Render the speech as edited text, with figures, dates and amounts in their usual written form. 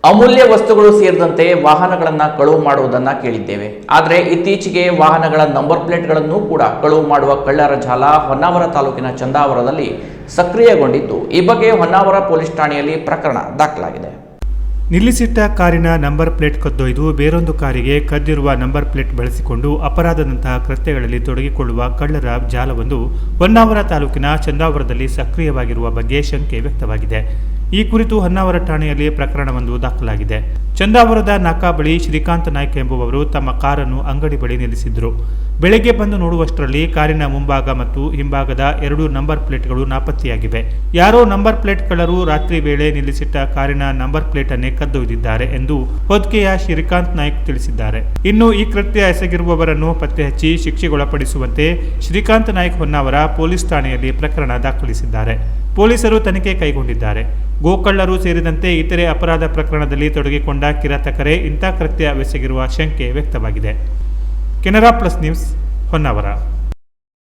ಅಮೂಲ್ಯ ವಸ್ತುಗಳು ಸೇರಿದಂತೆ ವಾಹನಗಳನ್ನು ಕಳುವು ಮಾಡುವುದನ್ನು ಕೇಳಿದ್ದೇವೆ. ಆದರೆ ಇತ್ತೀಚೆಗೆ ವಾಹನಗಳ ನಂಬರ್ ಪ್ಲೇಟ್ಗಳನ್ನು ಕೂಡ ಕಳುವು ಮಾಡುವ ಕಳ್ಳರ ಜಾಲ ಹೊನ್ನಾವರ ತಾಲೂಕಿನ ಚಂದಾವರದಲ್ಲಿ ಸಕ್ರಿಯಗೊಂಡಿದ್ದು, ಈ ಬಗ್ಗೆ ಹೊನ್ನಾವರ ಪೊಲೀಸ್ ಠಾಣೆಯಲ್ಲಿ ಪ್ರಕರಣ ದಾಖಲಾಗಿದೆ. ನಿಲ್ಲಿಸಿಟ್ಟ ಕಾರಿನ ನಂಬರ್ ಪ್ಲೇಟ್ ಕದ್ದೊಯ್ದು ಬೇರೊಂದು ಕಾರಿಗೆ ಕದ್ದಿರುವ ನಂಬರ್ ಪ್ಲೇಟ್ ಬಳಸಿಕೊಂಡು ಅಪರಾಧದಂತಹ ಕೃತ್ಯಗಳಲ್ಲಿ ತೊಡಗಿಕೊಳ್ಳುವ ಕಳ್ಳರ ಜಾಲವೊಂದು ಹೊನ್ನಾವರ ತಾಲೂಕಿನ ಚಂದಾವರದಲ್ಲಿ ಸಕ್ರಿಯವಾಗಿರುವ ಬಗ್ಗೆ ಶಂಕೆ ವ್ಯಕ್ತವಾಗಿದೆ. ಈ ಕುರಿತು ಹೊನ್ನಾವರ ಠಾಣೆಯಲ್ಲಿ ಪ್ರಕರಣವೊಂದು ದಾಖಲಾಗಿದೆ. ಚಂದಾವರದ ನಾಕಾ ಬಳಿ ಶ್ರೀಕಾಂತ್ ನಾಯ್ಕ ಎಂಬುವವರು ತಮ್ಮ ಕಾರನ್ನು ಅಂಗಡಿ ಬಳಿ ನಿಲ್ಲಿಸಿದ್ರು. ಬೆಳಗ್ಗೆ ಬಂದು ನೋಡುವಷ್ಟರಲ್ಲಿ ಕಾರಿನ ಮುಂಭಾಗ ಮತ್ತು ಹಿಂಭಾಗದ 2 ನಂಬರ್ ಪ್ಲೇಟ್ಗಳು ನಾಪತ್ತೆಯಾಗಿವೆ. ಯಾರೋ ನಂಬರ್ ಪ್ಲೇಟ್ ಕಳ್ಳರು ರಾತ್ರಿ ವೇಳೆ ನಿಲ್ಲಿಸಿಟ್ಟ ಕಾರಿನ ನಂಬರ್ ಪ್ಲೇಟ್ ಅನ್ನೇ ಕದ್ದೊಯ್ದಿದ್ದಾರೆ ಎಂದು ಹೊದ್ಕೆಯ ಶ್ರೀಕಾಂತ್ ನಾಯ್ಕ್ ತಿಳಿಸಿದ್ದಾರೆ. ಇನ್ನು ಈ ಕೃತ್ಯ ಎಸಗಿರುವವರನ್ನು ಪತ್ತೆ ಹಚ್ಚಿ ಶಿಕ್ಷೆಗೊಳಪಡಿಸುವಂತೆ ಶ್ರೀಕಾಂತ್ ನಾಯ್ಕ್ ಹೊನ್ನಾವರ ಪೊಲೀಸ್ ಠಾಣೆಯಲ್ಲಿ ಪ್ರಕರಣ ದಾಖಲಿಸಿದ್ದಾರೆ. ಪೊಲೀಸರು ತನಿಖೆ ಕೈಗೊಂಡಿದ್ದಾರೆ. ಗೋಕಳ್ಳರು ಸೇರಿದಂತೆ ಇತರೆ ಅಪರಾಧ ಪ್ರಕರಣದಲ್ಲಿ ತೊಡಗಿಕೊಂಡ ಕಿರಾತಕರೇ ಇಂಥ ಕೃತ್ಯ ಎಸಗಿರುವ ಶಂಕೆ ವ್ಯಕ್ತವಾಗಿದೆ. Canara plus news, Honnavar.